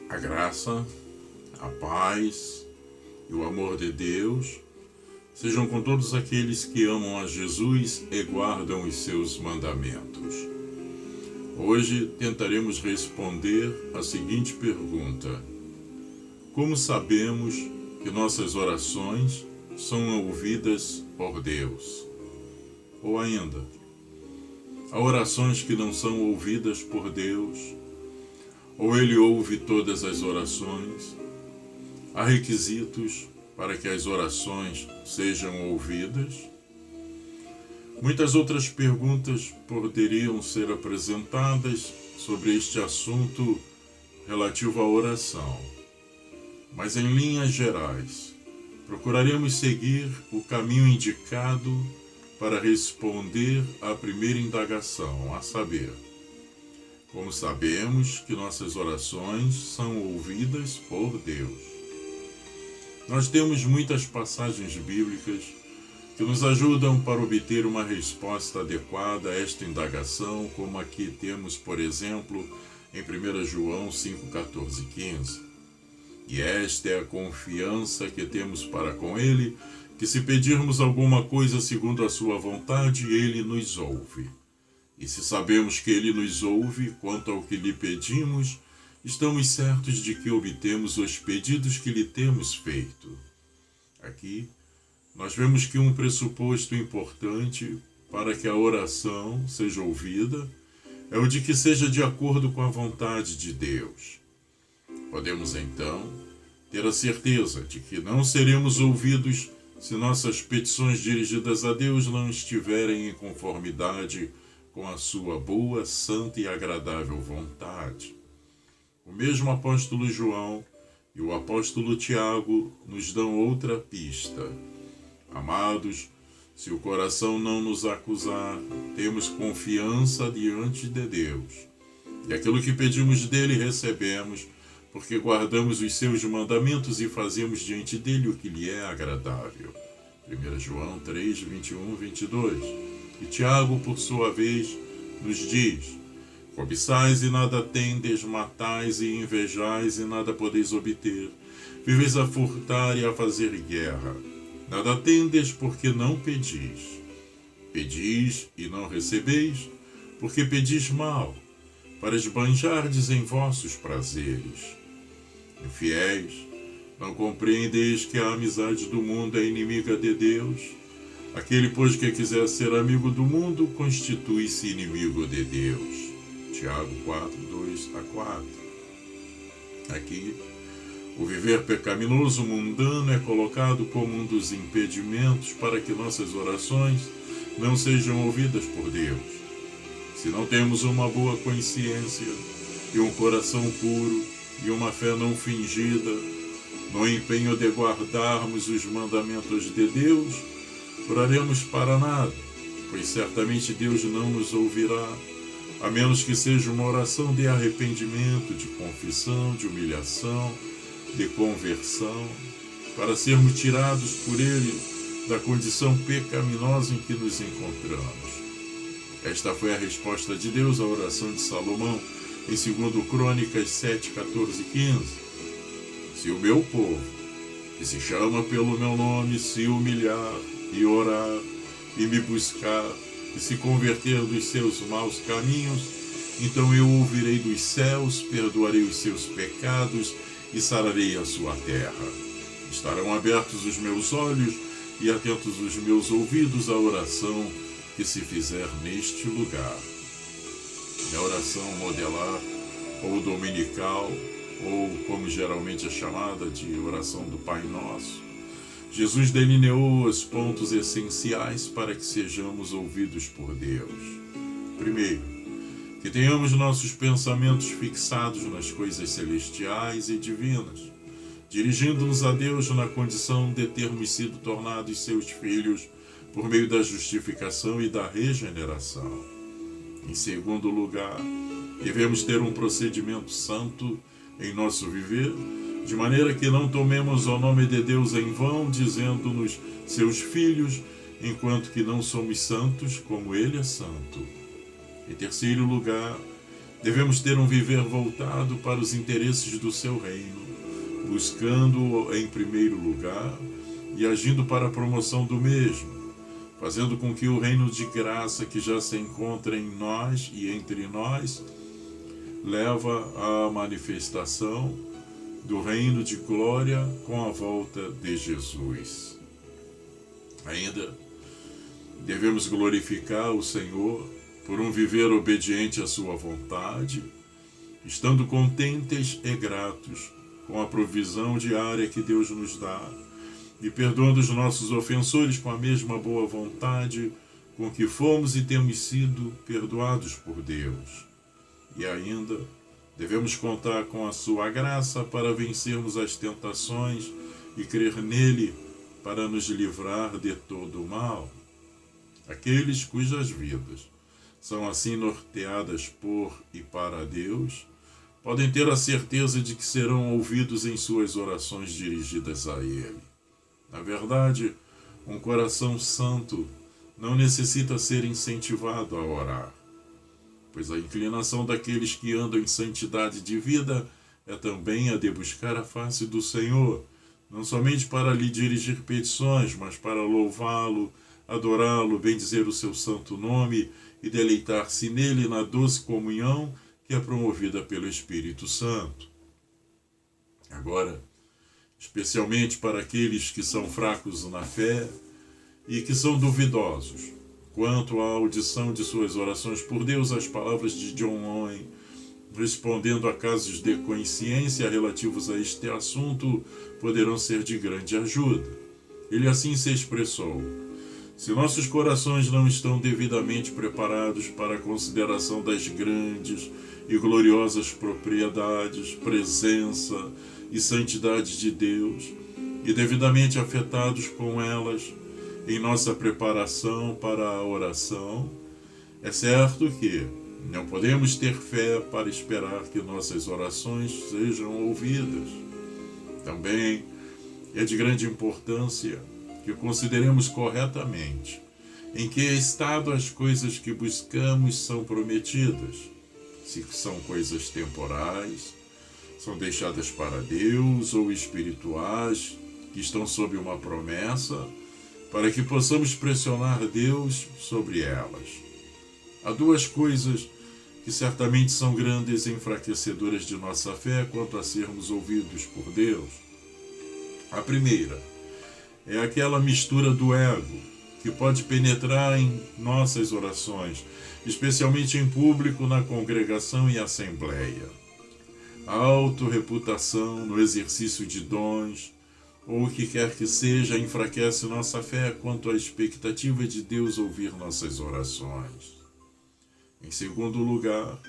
A graça, a paz e o amor de Deus sejam com todos aqueles que amam a Jesus e guardam os seus mandamentos. Hoje tentaremos responder a seguinte pergunta: como sabemos que nossas orações são ouvidas por Deus? Ou ainda, há orações que não são ouvidas por Deus? Ou Ele ouve todas as orações? Há requisitos para que as orações sejam ouvidas? Muitas outras perguntas poderiam ser apresentadas sobre este assunto relativo à oração. Mas em linhas gerais, procuraremos seguir o caminho indicado para responder à primeira indagação, a saber, como sabemos que nossas orações são ouvidas por Deus? Nós temos muitas passagens bíblicas que nos ajudam para obter uma resposta adequada a esta indagação, como aqui temos, por exemplo, em 1 João 5, 14 e 15. E esta é a confiança que temos para com Ele, que se pedirmos alguma coisa segundo a sua vontade, Ele nos ouve. E se sabemos que Ele nos ouve quanto ao que lhe pedimos, estamos certos de que obtemos os pedidos que lhe temos feito. Aqui, nós vemos que um pressuposto importante para que a oração seja ouvida é o de que seja de acordo com a vontade de Deus. Podemos, então, ter a certeza de que não seremos ouvidos se nossas petições dirigidas a Deus não estiverem em conformidade com a sua boa, santa e agradável vontade. O mesmo apóstolo João e o apóstolo Tiago nos dão outra pista. Amados, se o coração não nos acusar, temos confiança diante de Deus. E aquilo que pedimos dele recebemos, porque guardamos os seus mandamentos e fazemos diante dele o que lhe é agradável. 1 João 3, 21, 22. E Tiago, por sua vez, nos diz: cobiçais e nada tendes, matais e invejais e nada podeis obter. Viveis a furtar e a fazer guerra. Nada tendes porque não pedis. Pedis e não recebeis, porque pedis mal, para esbanjardes em vossos prazeres. Infiéis, não compreendeis que a amizade do mundo é inimiga de Deus? Aquele, pois, que quiser ser amigo do mundo, constitui-se inimigo de Deus. Tiago 4, 2 a 4. Aqui, o viver pecaminoso mundano é colocado como um dos impedimentos para que nossas orações não sejam ouvidas por Deus. Se não temos uma boa consciência e um coração puro e uma fé não fingida, no empenho de guardarmos os mandamentos de Deus, oraremos para nada, pois certamente Deus não nos ouvirá, a menos que seja uma oração de arrependimento, de confissão, de humilhação, de conversão, para sermos tirados por Ele da condição pecaminosa em que nos encontramos. Esta foi a resposta de Deus à oração de Salomão em 2 Crônicas 7, 14 e 15. Se o meu povo, que se chama pelo meu nome, se humilhar e orar e me buscar e se converter dos seus maus caminhos, então eu ouvirei dos céus, perdoarei os seus pecados e sararei a sua terra. Estarão abertos os meus olhos e atentos os meus ouvidos à oração que se fizer neste lugar. A oração modelar, ou dominical, ou como geralmente é chamada de oração do Pai Nosso, Jesus delineou os pontos essenciais para que sejamos ouvidos por Deus. Primeiro, que tenhamos nossos pensamentos fixados nas coisas celestiais e divinas, dirigindo-nos a Deus na condição de termos sido tornados seus filhos por meio da justificação e da regeneração. Em segundo lugar, devemos ter um procedimento santo em nosso viver, de maneira que não tomemos o nome de Deus em vão, dizendo-nos seus filhos, enquanto que não somos santos como Ele é santo. Em terceiro lugar, Devemos ter um viver voltado para os interesses do seu reino, buscando-o em primeiro lugar e agindo para a promoção do mesmo, fazendo com que o reino de graça que já se encontra em nós e entre nós leva à manifestação do reino de glória com a volta de Jesus. Ainda devemos glorificar o Senhor por um viver obediente à sua vontade, estando contentes e gratos com a provisão diária que Deus nos dá e perdoando os nossos ofensores com a mesma boa vontade com que fomos e temos sido perdoados por Deus. E ainda devemos contar com a sua graça para vencermos as tentações e crer nele para nos livrar de todo o mal. Aqueles cujas vidas são assim norteadas por e para Deus, podem ter a certeza de que serão ouvidos em suas orações dirigidas a Ele. Na verdade, um coração santo não necessita ser incentivado a orar, pois a inclinação daqueles que andam em santidade de vida é também a de buscar a face do Senhor, não somente para lhe dirigir petições, mas para louvá-lo, adorá-lo, bendizer o seu santo nome e deleitar-se nele na doce comunhão que é promovida pelo Espírito Santo. Agora, especialmente para aqueles que são fracos na fé e que são duvidosos quanto à audição de suas orações por Deus, as palavras de John Owen, respondendo a casos de consciência relativos a este assunto, poderão ser de grande ajuda. Ele assim se expressou: se nossos corações não estão devidamente preparados para a consideração das grandes e gloriosas propriedades, presença e santidade de Deus, e devidamente afetados com elas em nossa preparação para a oração, é certo que não podemos ter fé para esperar que nossas orações sejam ouvidas. Também é de grande importância que consideremos corretamente em que estado as coisas que buscamos são prometidas, se são coisas temporais, são deixadas para Deus ou espirituais, que estão sob uma promessa, para que possamos pressionar Deus sobre elas. Há duas coisas que certamente são grandes enfraquecedoras de nossa fé quanto a sermos ouvidos por Deus. A primeira é aquela mistura do ego, que pode penetrar em nossas orações, especialmente em público, na congregação e assembleia. A autorreputação no exercício de dons, ou o que quer que seja, enfraquece nossa fé quanto à expectativa de Deus ouvir nossas orações. Em segundo lugar,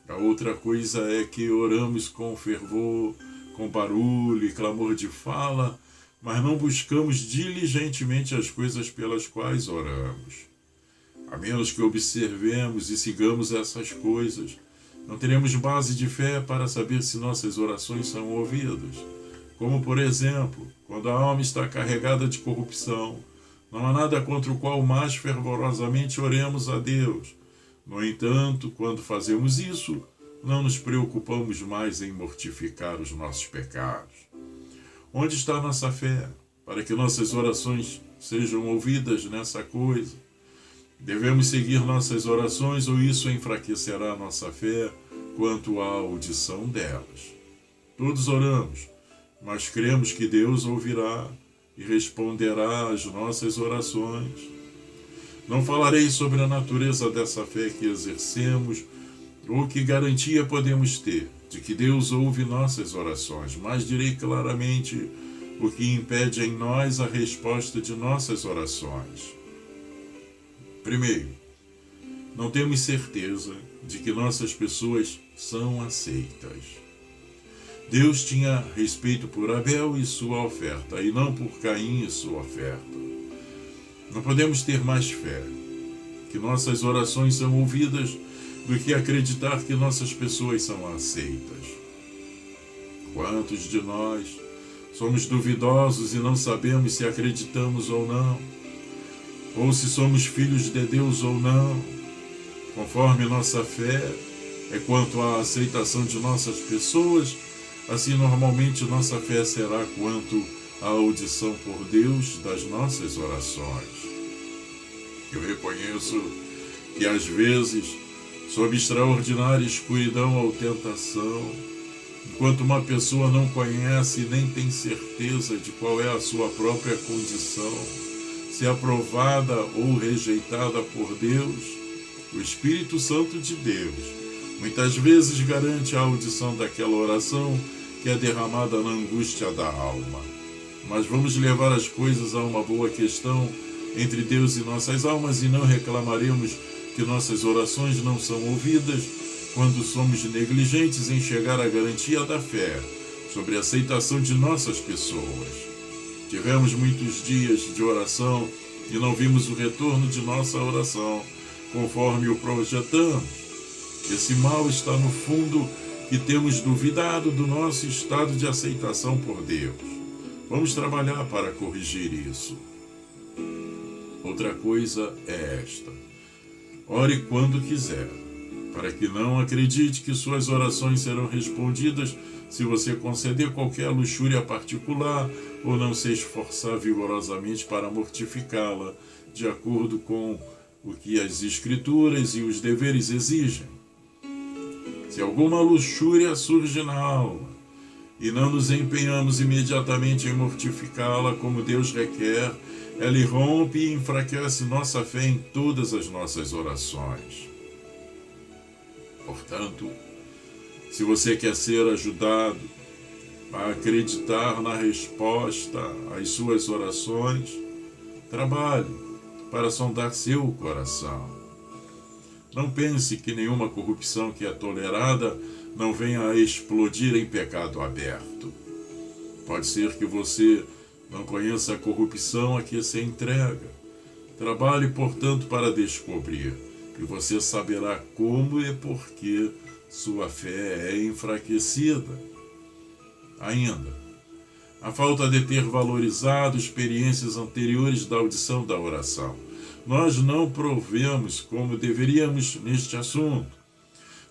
a outra coisa é que oramos com fervor, com barulho e clamor de fala, mas não buscamos diligentemente as coisas pelas quais oramos. A menos que observemos e sigamos essas coisas, não teremos base de fé para saber se nossas orações são ouvidas. Como, por exemplo, quando a alma está carregada de corrupção, não há nada contra o qual mais fervorosamente oremos a Deus. No entanto, quando fazemos isso, não nos preocupamos mais em mortificar os nossos pecados. Onde está nossa fé para que nossas orações sejam ouvidas nessa coisa? Devemos seguir nossas orações ou isso enfraquecerá nossa fé quanto à audição delas? Todos oramos, mas cremos que Deus ouvirá e responderá às nossas orações. Não falarei sobre a natureza dessa fé que exercemos ou que garantia podemos ter de que Deus ouve nossas orações, mas direi claramente o que impede em nós a resposta de nossas orações. Primeiro, não temos certeza de que nossas pessoas são aceitas. Deus tinha respeito por Abel e sua oferta, e não por Caim e sua oferta. Não podemos ter mais fé que nossas orações são ouvidas do que acreditar que nossas pessoas são aceitas. Quantos de nós somos duvidosos e não sabemos se acreditamos ou não, ou se somos filhos de Deus ou não? Conforme nossa fé, é quanto à aceitação de nossas pessoas, assim normalmente nossa fé será quanto à audição por Deus das nossas orações. Eu reconheço que às vezes, sob extraordinária escuridão ou tentação, enquanto uma pessoa não conhece e nem tem certeza de qual é a sua própria condição, se aprovada ou rejeitada por Deus, o Espírito Santo de Deus muitas vezes garante a audição daquela oração que é derramada na angústia da alma. Mas vamos levar as coisas a uma boa questão entre Deus e nossas almas e não reclamaremos que nossas orações não são ouvidas quando somos negligentes em chegar à garantia da fé sobre a aceitação de nossas pessoas. Tivemos muitos dias de oração e não vimos o retorno de nossa oração conforme o projetamos. Esse mal está no fundo que temos duvidado do nosso estado de aceitação por Deus. Vamos trabalhar para corrigir isso. Outra coisa é esta: ore quando quiser, para que não acredite que suas orações serão respondidas se você conceder qualquer luxúria particular ou não se esforçar vigorosamente para mortificá-la, de acordo com o que as Escrituras e os deveres exigem. Se alguma luxúria surge na alma e não nos empenhamos imediatamente em mortificá-la como Deus requer, ela irrompe e enfraquece nossa fé em todas as nossas orações. Portanto, se você quer ser ajudado a acreditar na resposta às suas orações, trabalhe para sondar seu coração. Não pense que nenhuma corrupção que é tolerada não venha a explodir em pecado aberto. Pode ser que você não conheça a corrupção a que se entrega. Trabalhe, portanto, para descobrir, e você saberá como e por que sua fé é enfraquecida. Ainda, a falta de ter valorizado experiências anteriores da audição da oração. Nós não provemos como deveríamos neste assunto.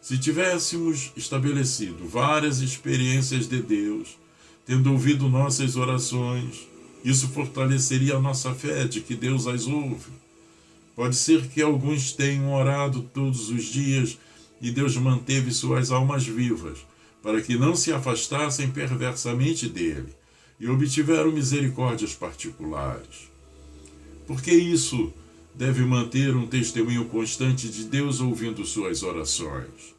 Se tivéssemos estabelecido várias experiências de Deus, tendo ouvido nossas orações, isso fortaleceria a nossa fé de que Deus as ouve. Pode ser que alguns tenham orado todos os dias e Deus manteve suas almas vivas, para que não se afastassem perversamente dele, e obtiveram misericórdias particulares. Porque isso deve manter um testemunho constante de Deus ouvindo suas orações.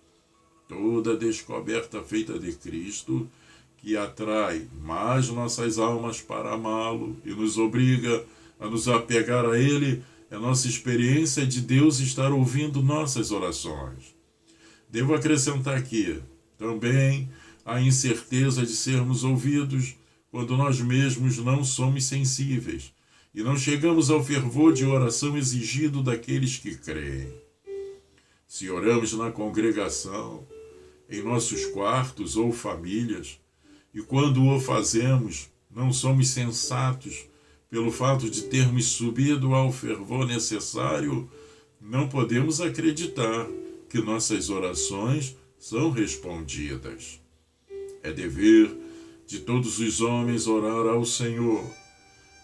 Toda descoberta feita de Cristo, que atrai mais nossas almas para amá-lo e nos obriga a nos apegar a ele, é nossa experiência de Deus estar ouvindo nossas orações. Devo acrescentar que, também, há incerteza de sermos ouvidos quando nós mesmos não somos sensíveis e não chegamos ao fervor de oração exigido daqueles que creem. Se oramos na congregação, em nossos quartos ou famílias, e quando o fazemos, não somos sensatos pelo fato de termos subido ao fervor necessário, não podemos acreditar que nossas orações são respondidas. É dever de todos os homens orar ao Senhor,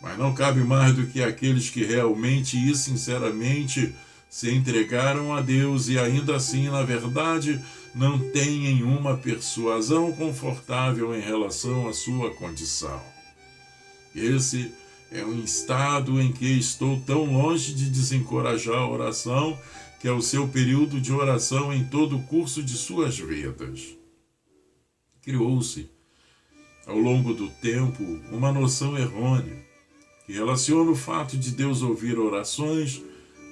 mas não cabe mais do que aqueles que realmente e sinceramente se entregaram a Deus e ainda assim, na verdade, não têm uma persuasão confortável em relação à sua condição. Esse é um estado em que estou tão longe de desencorajar a oração, que é o seu período de oração em todo o curso de suas vidas. Criou-se, ao longo do tempo, uma noção errônea, que relaciona o fato de Deus ouvir orações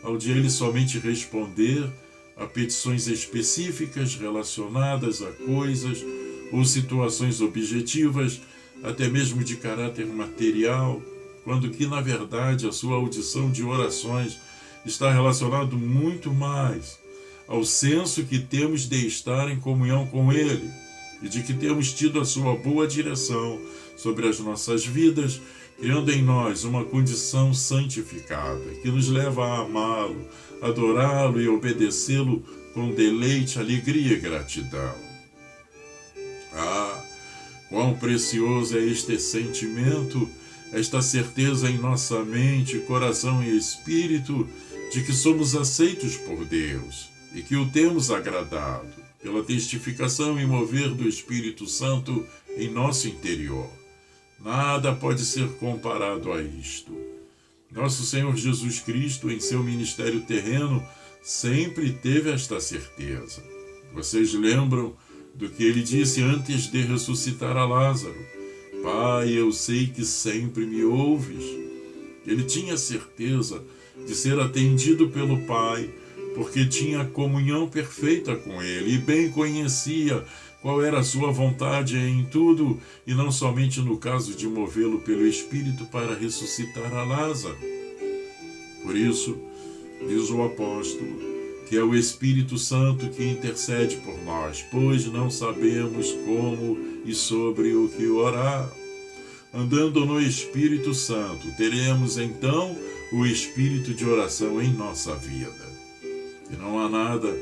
ao de ele somente responder a petições específicas relacionadas a coisas ou situações objetivas, até mesmo de caráter material, quando que, na verdade, a sua audição de orações está relacionado muito mais ao senso que temos de estar em comunhão com Ele e de que temos tido a sua boa direção sobre as nossas vidas, criando em nós uma condição santificada que nos leva a amá-lo, adorá-lo e obedecê-lo com deleite, alegria e gratidão. Ah, quão precioso é este sentimento, esta certeza em nossa mente, coração e espírito de que somos aceitos por Deus e que o temos agradado pela testificação e mover do Espírito Santo em nosso interior. Nada pode ser comparado a isto. Nosso Senhor Jesus Cristo, em seu ministério terreno, sempre teve esta certeza. Vocês lembram do que ele disse antes de ressuscitar a Lázaro? Pai, eu sei que sempre me ouves. Ele tinha certeza de ser atendido pelo Pai, porque tinha comunhão perfeita com ele e bem conhecia qual era a sua vontade em tudo, e não somente no caso de movê-lo pelo Espírito para ressuscitar a Lázaro. Por isso, diz o apóstolo, que é o Espírito Santo que intercede por nós, pois não sabemos como e sobre o que orar. Andando no Espírito Santo, teremos então o espírito de oração em nossa vida. E não há nada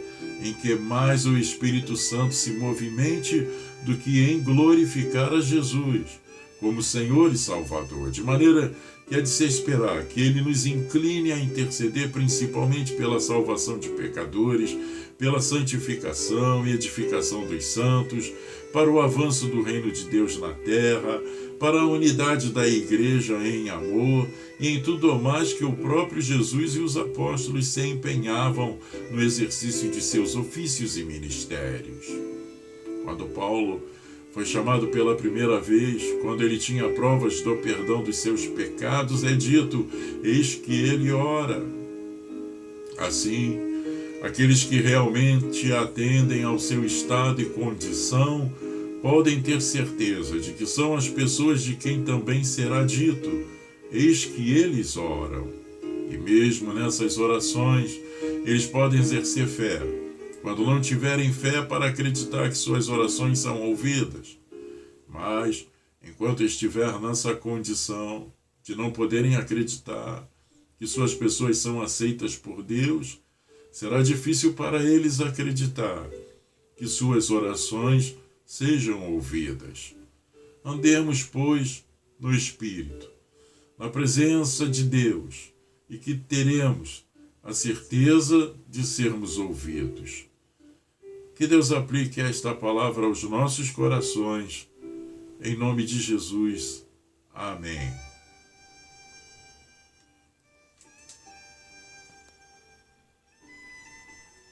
em que mais o Espírito Santo se movimente do que em glorificar a Jesus como Senhor e Salvador, de maneira que é de se esperar que Ele nos incline a interceder principalmente pela salvação de pecadores, pela santificação e edificação dos santos, para o avanço do reino de Deus na terra, para a unidade da igreja em amor e em tudo o mais que o próprio Jesus e os apóstolos se empenhavam no exercício de seus ofícios e ministérios. Quando Paulo foi chamado pela primeira vez, quando ele tinha provas do perdão dos seus pecados, é dito, eis que ele ora. Assim, aqueles que realmente atendem ao seu estado e condição podem ter certeza de que são as pessoas de quem também será dito, eis que eles oram. E mesmo nessas orações, eles podem exercer fé, quando não tiverem fé para acreditar que suas orações são ouvidas. Mas, enquanto estiver nessa condição de não poderem acreditar que suas pessoas são aceitas por Deus, será difícil para eles acreditar que suas orações sejam ouvidas. Andemos, pois, no Espírito, na presença de Deus, e que teremos a certeza de sermos ouvidos. Que Deus aplique esta palavra aos nossos corações, em nome de Jesus. Amém.